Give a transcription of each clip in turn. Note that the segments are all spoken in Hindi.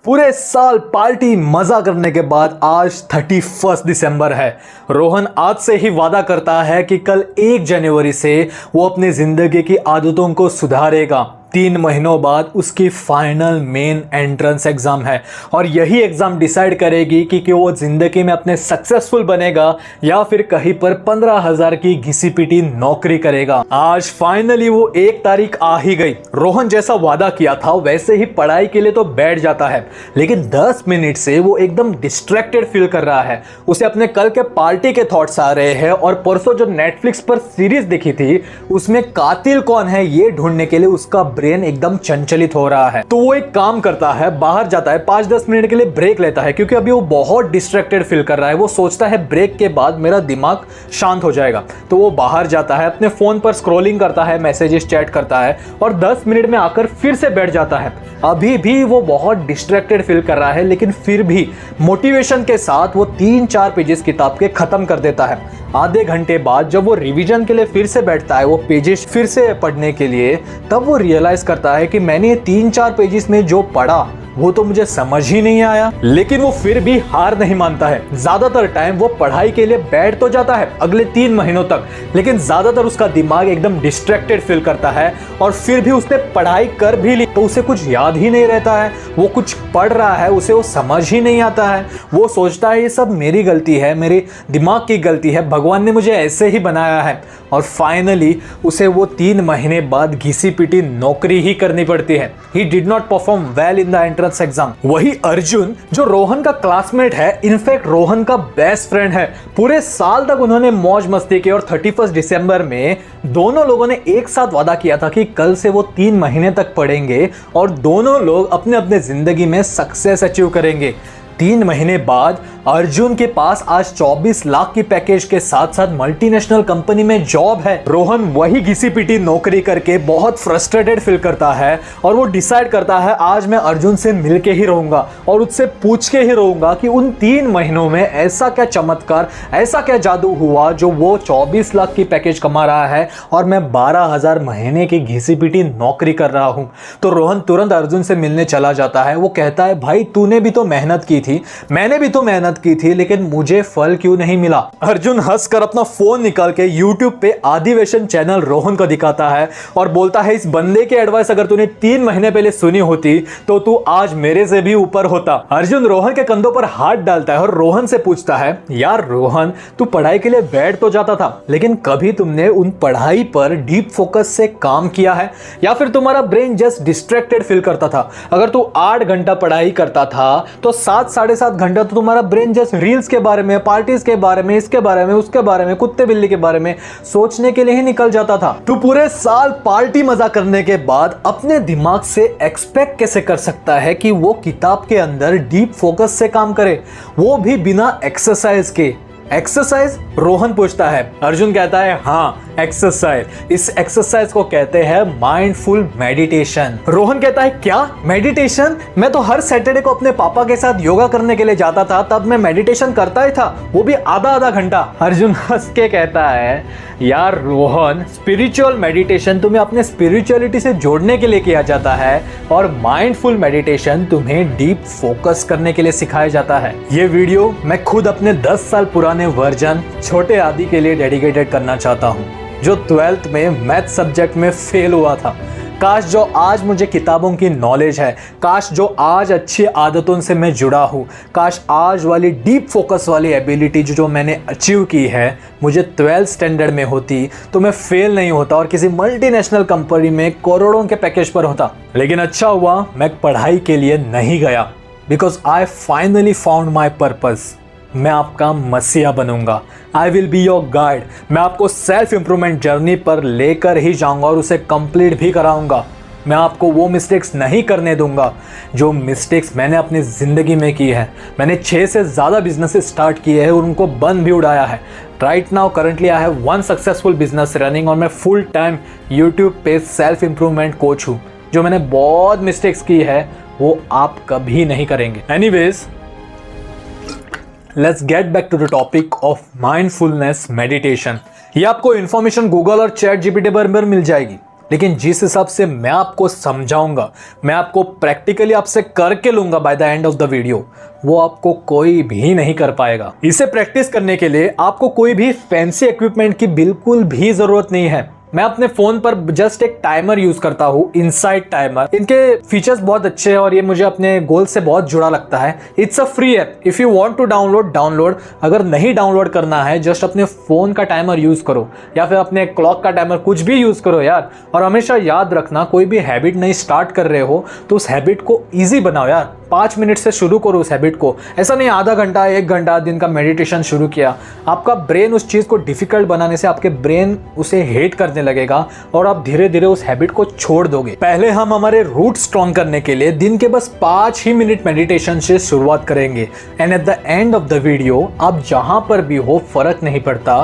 पूरे साल पार्टी मजा करने के बाद आज 31 दिसंबर है। रोहन आज से ही वादा करता है कि कल 1 जनवरी से वो अपनी जिंदगी की आदतों को सुधारेगा। 3 महीनों बाद उसकी फाइनल मेन एंट्रेंस एग्जाम है और यही एग्जाम डिसाइड करेगी कि वो जिंदगी में अपने सक्सेसफुल बनेगा या फिर कहीं पर 15,000 की घिसी पिटी नौकरी करेगा। आज फाइनली वो 1 तारीख आ ही गई। रोहन जैसा वादा किया था वैसे ही पढ़ाई के लिए तो बैठ जाता है, लेकिन 10 मिनट से वो एकदम डिस्ट्रैक्टेड फील कर रहा है। उसे अपने कल के पार्टी के थॉट्स आ रहे हैं और परसों जो नेटफ्लिक्स पर सीरीज देखी थी उसमें कातिल कौन है ये ढूंढने के लिए उसका ब्रेन एकदम चंचलित हो रहा है। तो वो एक काम करता है, बाहर जाता है, 5-10 मिनट के लिए ब्रेक लेता है क्योंकि अभी वो बहुत डिस्ट्रैक्टेड फील कर रहा है। वो सोचता है ब्रेक के बाद मेरा दिमाग शांत हो जाएगा। तो वो बाहर जाता है, अपने फोन पर स्क्रॉलिंग करता है, मैसेजेस चैट करता है और 10 मिनट में आकर फिर से बैठ जाता है। अभी भी वो बहुत डिस्ट्रैक्टेड फील कर रहा है, लेकिन फिर भी मोटिवेशन के साथ वो 3-4 पेजेस किताब के खत्म कर देता है। आधे घंटे बाद जब वो रिवीजन के लिए फिर से बैठता है, वो पेजेस फिर से पढ़ने के लिए, तब वो रियलाइज करता है कि मैंने ये 3-4 पेजेस में जो पढ़ा वो तो मुझे समझ ही नहीं आया। लेकिन वो फिर भी हार नहीं मानता है। ज्यादातर टाइम वो पढ़ाई के लिए बैठ तो जाता है अगले 3 महीनों तक, लेकिन ज्यादातर उसका दिमाग एकदम डिस्ट्रैक्टेड फील करता है और फिर भी उसने पढ़ाई कर भी ली तो उसे कुछ याद ही नहीं रहता है। वो कुछ पढ़ रहा है, उसे वो समझ ही नहीं आता है। वो सोचता है ये सब मेरी गलती है, मेरे दिमाग की गलती है, भगवान ने मुझे ऐसे ही बनाया है। और फाइनली उसे वो 3 महीने बाद घिसी पिटी नौकरी ही करनी पड़ती है। He did not perform well in the entrance exam. वही अर्जुन जो रोहन का क्लासमेट है, इनफैक्ट रोहन का बेस्ट फ्रेंड है, पूरे साल तक उन्होंने मौज मस्ती की और 31 दिसंबर में दोनों लोगों ने एक साथ वादा किया था कि कल से वो 3 महीने तक पढ़ेंगे और दोनों लोग अपने अपने जिंदगी में सक्सेस अचीव करेंगे। 3 महीने बाद अर्जुन के पास आज 24 लाख की पैकेज के साथ साथ मल्टीनेशनल कंपनी में जॉब है। रोहन वही घिसी पिटी नौकरी करके बहुत फ्रस्ट्रेटेड फील करता है और वो डिसाइड करता है आज मैं अर्जुन से मिलके ही रहूंगा और उससे पूछ के ही रहूंगा कि उन 3 महीनों में ऐसा क्या चमत्कार, ऐसा क्या जादू हुआ जो वो 24 लाख की पैकेज कमा रहा है और मैं 12,000 महीने की घिसी पिटी नौकरी कर रहा हूं। तो रोहन तुरंत अर्जुन से मिलने चला जाता है। वो कहता है भाई तूने भी तो मेहनत की थी, मैंने भी तो मेहनत की थी, लेकिन मुझे फल क्यों नहीं मिला। अर्जुन हंसकर अपना फोन निकाल के YouTube पे आदिवेशन चैनल रोहन को दिखाता है और बोलता है इस बंदे की एडवाइस अगर तूने 3 महीने पहले सुनी होती तो तू आज मेरे से भी ऊपर होता। अर्जुन रोहन के कंधों पर हाथ डालता है और रोहन से पूछता है यार रोहन, तू पढ़ाई के लिए बैठ तो जाता था, लेकिन कभी तुमने उन पढ़ाई पर डीप फोकस से काम किया है या फिर तुम्हारा ब्रेन जस्ट डिस्ट्रैक्टेड फील करता था? अगर तू 8 घंटा पढ़ाई करता था तो 7-7.5 घंटा तो तुम्हारा ब्रेन जस्ट रील्स के बारे में, पार्टीज के बारे में, इसके बारे में, उसके बारे में, कुत्ते बिल्ली के बारे में सोचने के लिए ही निकल जाता था। तू पूरे साल पार्टी मजा करने के बाद अपने दिमाग से एक्सपेक्ट कैसे कर सकता है कि वो किताब के अंदर डीप फोकस से काम करे, वो भी बिना एक्सरसाइज के? एक्सरसाइज? रोहन पूछता है। अर्जुन कहता है हाँ एक्सरसाइज। इस एक्सरसाइज को कहते हैं माइंडफुल मेडिटेशन। रोहन कहता है क्या मेडिटेशन? मैं तो हर सैटरडे को अपने पापा के साथ योगा करने के लिए जाता था, तब मैं मेडिटेशन करता ही था, वो भी आधा घंटा। अर्जुन हंस के कहता है यार रोहन, स्पिरिचुअल मेडिटेशन तुम्हें अपने स्पिरिचुअलिटी से जोड़ने के लिए किया जाता है और माइंडफुल मेडिटेशन तुम्हें डीप फोकस करने के लिए सिखाया जाता है। ये वीडियो मैं खुद अपने 10 साल पुराने वर्जन छोटे आदि के लिए डेडिकेटेड करना चाहता हूँ जो 12th में मैथ सब्जेक्ट में फेल हुआ था। काश जो आज मुझे किताबों की नॉलेज है, काश जो आज अच्छी आदतों से मैं जुड़ा हूँ, काश आज वाली डीप फोकस वाली एबिलिटी जो मैंने अचीव की है मुझे 12th स्टैंडर्ड में होती तो मैं फेल नहीं होता और किसी मल्टीनेशनल कंपनी में करोड़ों के पैकेज पर होता। लेकिन अच्छा हुआ मैं पढ़ाई के लिए नहीं गया, because I finally found my purpose. मैं आपका मसीहा बनूंगा। I will be your guide. मैं आपको सेल्फ इंप्रूवमेंट जर्नी पर लेकर ही जाऊंगा और उसे कंप्लीट भी कराऊंगा। मैं आपको वो मिस्टेक्स नहीं करने दूंगा जो मिस्टेक्स मैंने अपनी ज़िंदगी में की है। मैंने 6 से ज़्यादा बिजनेस स्टार्ट किए हैं और उनको बंद भी उड़ाया है। Right now currently I have 1 successful business running और मैं फुल टाइम यूट्यूब पे सेल्फ इंप्रूवमेंट कोच हूँ। जो मैंने बहुत मिस्टेक्स की है वो आप कभी नहीं करेंगे। Anyways, let's get back to the topic of mindfulness meditation. ये आपको इन्फॉर्मेशन गूगल और चैट जीपीटी पर मिल जाएगी। लेकिन जिस हिसाब से मैं आपको समझाऊंगा, मैं आपको प्रैक्टिकली आपसे करके लूंगा bye the end of the video, वो आपको कोई भी नहीं कर पाएगा। इसे प्रैक्टिस करने के लिए आपको कोई भी फैंसी इक्विपमेंट की बिल्कुल भी जरूरत नहीं है। मैं अपने फोन पर जस्ट एक टाइमर यूज करता हूँ, इनसाइट टाइमर। इनके फीचर्स बहुत अच्छे हैं और ये मुझे अपने गोल से बहुत जुड़ा लगता है। It's a free app, if you want to download. अगर नहीं डाउनलोड करना है, जस्ट अपने फोन का टाइमर यूज करो या फिर अपने क्लॉक का टाइमर, कुछ भी यूज करो यार। और हमेशा याद रखना, कोई भी हैबिट नहीं स्टार्ट कर रहे हो तो उस हैबिट को ईजी बनाओ यार। 5 मिनट से शुरू करो उस हैबिट को। ऐसा नहीं आधा घंटा 1 घंटा दिन का मेडिटेशन शुरू किया। आपका ब्रेन उस चीज़ को डिफिकल्ट बनाने से आपके ब्रेन उसे हेट करने लगेगा और आप धीरे धीरे उस हैबिट को छोड़ दोगे। पहले हम हमारे रूट स्ट्रॉन्ग करने के लिए दिन के बस 5 ही मिनट मेडिटेशन से शुरुआत करेंगे। And at the end of the video आप जहां पर भी हो, फर्क नहीं पड़ता,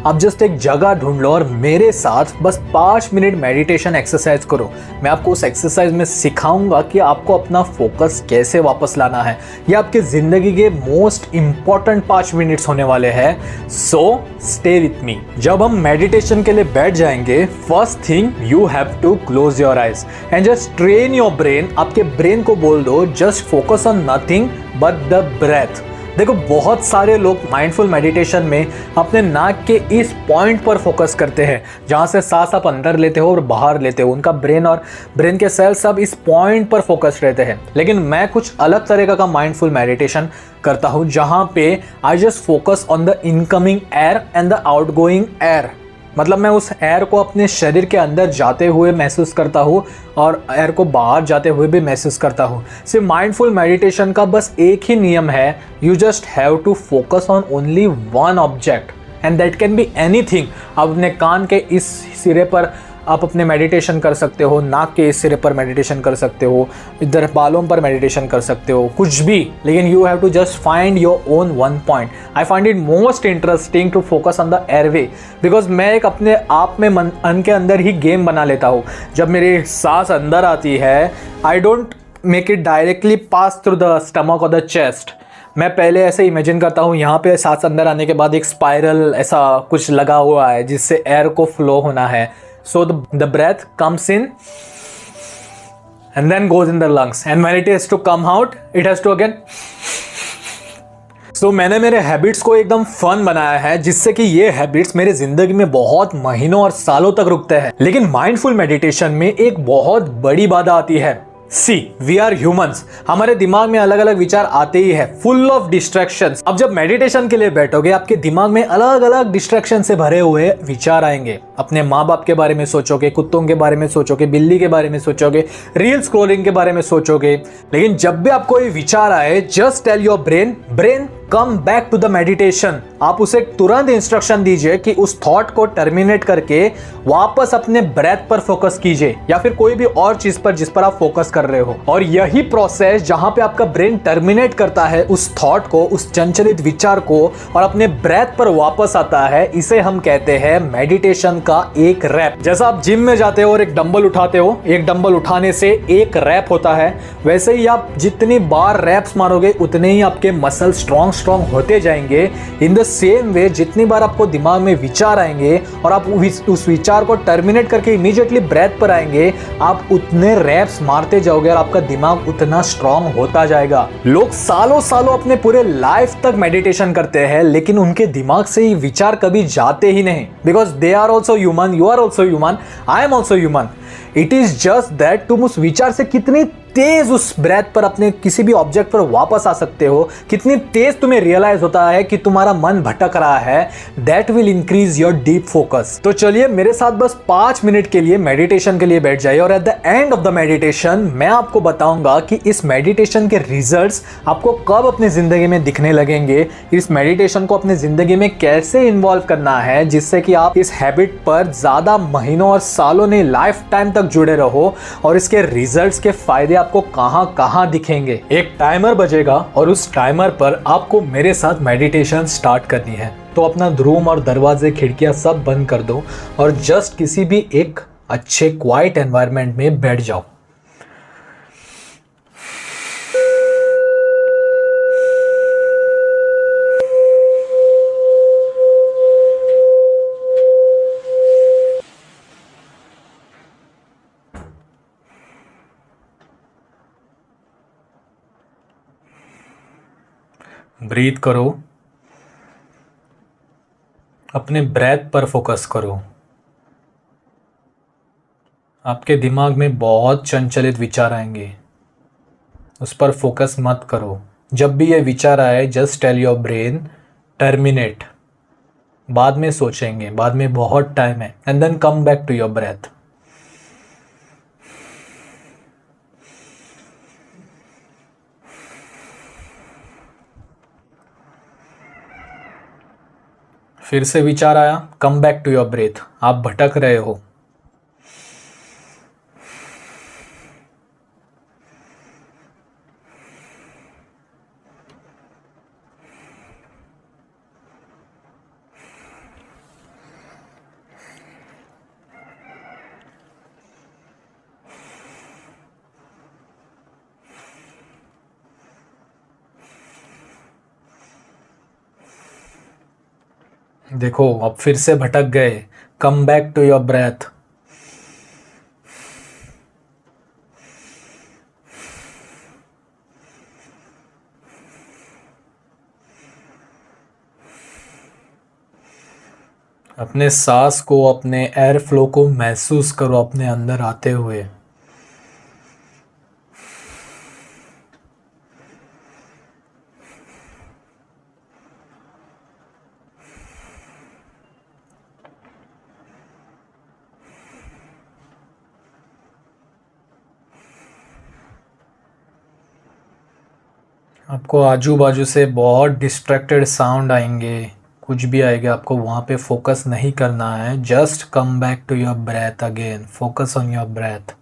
आप जस्ट एक जगह ढूंढ लो और मेरे साथ बस 5 मिनट मेडिटेशन एक्सरसाइज करो। मैं आपको उस एक्सरसाइज में सिखाऊंगा कि आपको अपना फोकस कैसे वापस लाना है। ये आपके जिंदगी के मोस्ट इंपॉर्टेंट 5 मिनट्स होने वाले हैं। So stay with me. जब हम मेडिटेशन के लिए बैठ जाएंगे, first thing you have to close your eyes and just train your brain. आपके ब्रेन को बोल दो, just focus on nothing but the breath. देखो, बहुत सारे लोग माइंडफुल मेडिटेशन में अपने नाक के इस पॉइंट पर फोकस करते हैं जहां से सांस आप अंदर लेते हो और बाहर लेते हो। उनका ब्रेन और ब्रेन के सेल सब इस पॉइंट पर फोकस रहते हैं। लेकिन मैं कुछ अलग तरीका का माइंडफुल मेडिटेशन करता हूं जहां पे I just focus on the incoming air and the outgoing air. मतलब मैं उस एयर को अपने शरीर के अंदर जाते हुए महसूस करता हूँ और एयर को बाहर जाते हुए भी महसूस करता हूँ। सिर्फ माइंडफुल मेडिटेशन का बस एक ही नियम है, you just have to focus on only one object and that can be anything. आप अपने कान के इस सिरे पर आप अपने मेडिटेशन कर सकते हो, नाक के इस सिरे पर मेडिटेशन कर सकते हो, इधर बालों पर मेडिटेशन कर सकते हो, कुछ भी। लेकिन you have to just find your own one point. I find it most interesting to focus on the airway because मैं एक अपने आप में मन के अंदर ही गेम बना लेता हूँ। जब मेरी सांस अंदर आती है, I don't make it directly pass through the stomach और द चेस्ट। मैं पहले ऐसे इमेजिन करता हूँ, यहाँ पे सांस अंदर आने के बाद एक स्पाइरल ऐसा कुछ लगा हुआ है जिससे एयर को फ्लो होना है। So the breath comes in and then goes in the lungs, and when it has to come out, it has to again. So मैंने मेरे हैबिट्स को एकदम फन बनाया है जिससे कि ये हैबिट्स मेरे जिंदगी में बहुत महीनों और सालों तक रुकते हैं। लेकिन माइंडफुल मेडिटेशन में एक बहुत बड़ी बाधा आती है। सी वी आर ह्यूमंस, हमारे दिमाग में अलग अलग विचार आते ही है, फुल ऑफ डिस्ट्रैक्शंस। अब जब मेडिटेशन के लिए बैठोगे, आपके दिमाग में अलग अलग डिस्ट्रैक्शन से भरे हुए विचार आएंगे। अपने माँ बाप के बारे में सोचोगे, कुत्तों के बारे में सोचोगे, बिल्ली के बारे में सोचोगे, रील स्क्रॉलिंग के बारे में सोचोगे। लेकिन जब भी आपको ये विचार आए, just tell your brain come back to the meditation. आप उसे तुरंत इंस्ट्रक्शन दीजिए कि उस थॉट को टर्मिनेट करके वापस अपने ब्रेथ पर फोकस कीजिए या फिर कोई भी और चीज पर जिस पर आप फोकस कर रहे हो। और यही प्रोसेस जहां पे आपका ब्रेन टर्मिनेट करता है उस थॉट को, उस चंचलित विचार को, और अपने ब्रेथ पर वापस आता है, इसे हम कहते हैं मेडिटेशन का एक रैप। जैसा आप जिम में जाते हो और एक डंबल उठाते हो, एक डंबल उठाने से एक रैप होता है, वैसे ही आप जितनी बार रैप्स मारोगे उतने ही आपके मसल स्ट्रॉन्ग होते जाएंगे। इन द सेम वे, जितनी बार आपको दिमाग में विचार आएंगे और आप उस विचार को टर्मिनेट करके इमीडिएटली ब्रेथ पर आएंगे, आप उतने रैप्स मारते जाओगे और आपका दिमाग उतना स्ट्रॉन्ग होता जाएगा। लोग सालों सालों अपने पूरे लाइफ तक मेडिटेशन करते हैं लेकिन उनके दिमाग से ये विचार कभी जाते ही नहीं, because they are also human, you are also human, I am also human. It is just that तुम उस विचार से कितनी तेज उस ब्रेथ पर अपने किसी भी ऑब्जेक्ट पर वापस आ सकते हो, कितनी तेज तुम्हें रियलाइज होता है कि तुम्हारा मन भटक रहा है, that will increase your deep focus. तो चलिए मेरे साथ बस 5 मिनट के लिए मेडिटेशन के लिए बैठ जाइए और at the end of the meditation मैं आपको बताऊंगा कि इस मेडिटेशन के रिजल्ट्स आपको कब अपनी जिंदगी में दिखने लगेंगे, इस मेडिटेशन को अपनी जिंदगी में कैसे इन्वॉल्व करना है जिससे कि आप इस हैबिट पर ज्यादा महीनों और सालों नहीं, लाइफ टाइम तक जुड़े रहो, और इसके रिजल्ट्स के फायदे आपको कहां कहां दिखेंगे। एक टाइमर बजेगा और उस टाइमर पर आपको मेरे साथ मेडिटेशन स्टार्ट करनी है। तो अपना रूम और दरवाजे, खिड़कियां सब बंद कर दो और जस्ट किसी भी एक अच्छे क्वाइट एनवायरनमेंट में बैठ जाओ। ब्रीथ करो, अपने ब्रेथ पर फोकस करो। आपके दिमाग में बहुत चंचलित विचार आएंगे, उस पर फोकस मत करो। जब भी ये विचार आए, just tell your brain terminate. बाद में सोचेंगे, बाद में बहुत टाइम है, and then come back to your breath. फिर से विचार आया, come back to your breath. आप भटक रहे हो। देखो, अब फिर से भटक गए। Come back to your breath. अपने सांस को, अपने एयर फ्लो को महसूस करो अपने अंदर आते हुए। आपको आजू बाजू से बहुत डिस्ट्रैक्टेड साउंड आएंगे, कुछ भी आएगा, आपको वहाँ पे फोकस नहीं करना है। Just come back to your breath again, focus on your breath.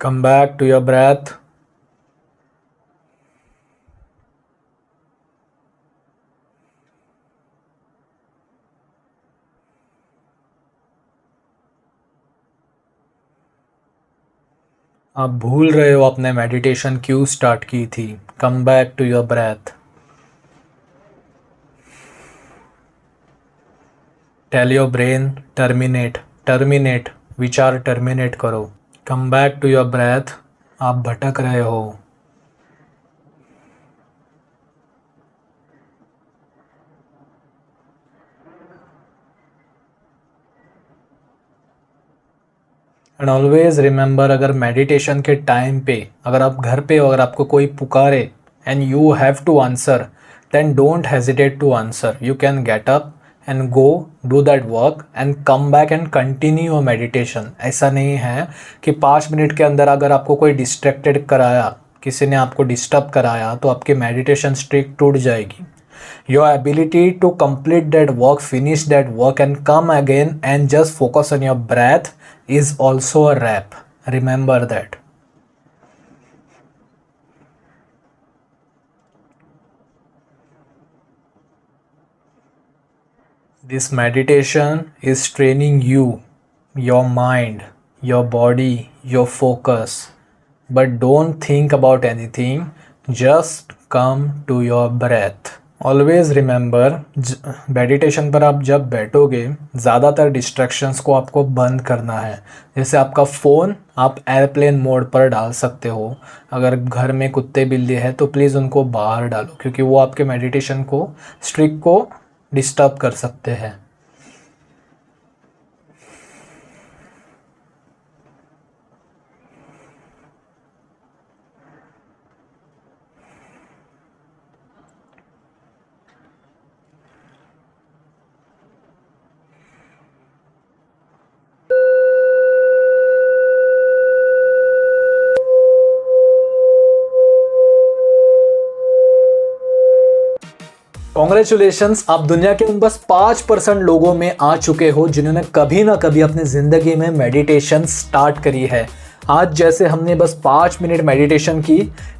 Come back to your breath. आप भूल रहे हो आपने मेडिटेशन क्यों स्टार्ट की थी। Come back to your breath. Tell your brain terminate, terminate, विचार टर्मिनेट करो। Come back to your breath. आप भटक रहे हो। एंड ऑलवेज रिमेंबर, अगर मेडिटेशन के टाइम पे, अगर आप घर पे हो, अगर आपको कोई पुकारे and you have to answer, then don't hesitate to answer. You can get up and go do that work and come back and continue your meditation. ऐसा नहीं है कि 5 मिनट के अंदर अगर आपको कोई डिस्ट्रैक्टेड कराया, किसी ने आपको डिस्टर्ब कराया, तो आपकी मेडिटेशन स्ट्रीक टूट जाएगी। Your ability to complete that work, finish that work and come again and just focus on your breath is also a rap. Remember that. This meditation is training you, your mind, your body, your focus. But don't think about anything. Just come to your breath. Always remember, meditation पर आप जब बैठोगे, ज़्यादातर डिस्ट्रैक्शंस को आपको बंद करना है। जैसे आपका फ़ोन आप एयरप्लेन मोड पर डाल सकते हो। अगर घर में कुत्ते बिल्ली है तो प्लीज़ उनको बाहर डालो, क्योंकि वो आपके मेडिटेशन को, स्ट्रिक को डिस्टर्ब कर सकते हैं। कॉन्ग्रेचुलेशंस, आप दुनिया के उन बस 5% लोगों में आ चुके हो जिन्होंने कभी ना कभी अपनी ज़िंदगी में मेडिटेशन स्टार्ट करी है। आज जैसे हमने बस 5 मिनट मेडिटेशन की,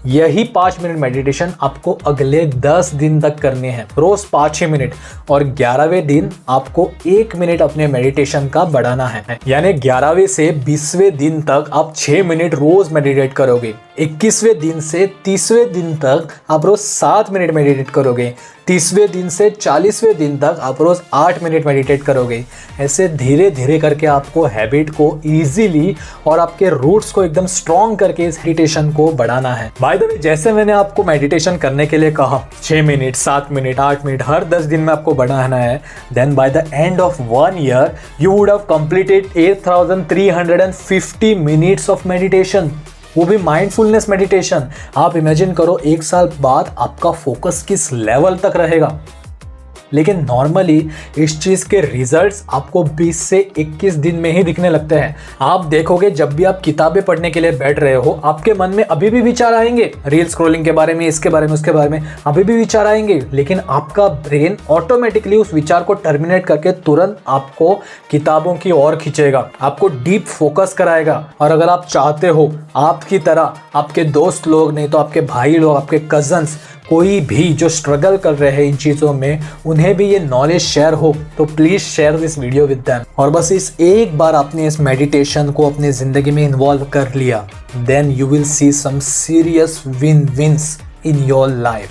यही 5 मिनट मेडिटेशन आपको अगले 10 दिन तक करने हैं, रोज 5-6 मिनट। और 11वें दिन आपको 1 मिनट अपने मेडिटेशन का बढ़ाना है, यानी 11वें से 20वें दिन तक आप 6 मिनट रोज मेडिटेट करोगे। 21वें दिन से 30वें दिन तक आप रोज 7 मिनट मेडिटेट करोगे। 30वें दिन से 40वें दिन तक आप रोज 8 मिनट मेडिटेट करोगे। ऐसे धीरे धीरे करके आपको हैबिट को इजीली और आपके रूट्स को एकदम स्ट्रॉन्ग करके इस मेडिटेशन को बढ़ाना है। बाय द वे, जैसे मैंने आपको मेडिटेशन करने के लिए कहा 6 मिनट, 7 मिनट, 8 मिनट हर 10 दिन में आपको बढ़ाना है, then by the end of 1 year you would have completed 8350 minutes of meditation, वो भी माइंडफुलनेस मेडिटेशन। आप इमेजिन करो 1 साल बाद आपका फोकस किस लेवल तक रहेगा। लेकिन नॉर्मली इस चीज़ के रिजल्ट्स आपको 20 से 21 दिन में ही दिखने लगते हैं। आप देखोगे जब भी आप किताबें पढ़ने के लिए बैठ रहे हो, आपके मन में अभी भी विचार आएंगे, रील स्क्रॉलिंग के बारे में, इसके बारे में, उसके बारे में अभी भी विचार आएंगे, लेकिन आपका ब्रेन ऑटोमेटिकली उस विचार को टर्मिनेट करके तुरंत आपको किताबों की ओर खींचेगा, आपको डीप फोकस कराएगा। और अगर आप चाहते हो आपकी तरह आपके दोस्त लोग, नहीं तो आपके भाई लोग, आपके कजन्स, कोई भी जो स्ट्रगल कर रहे हैं इन चीज़ों में, उन्हें भी ये नॉलेज शेयर हो, तो please share this video with them. और बस इस एक बार आपने इस मेडिटेशन को अपनी ज़िंदगी में इन्वॉल्व कर लिया, then you will see some serious win wins in your life.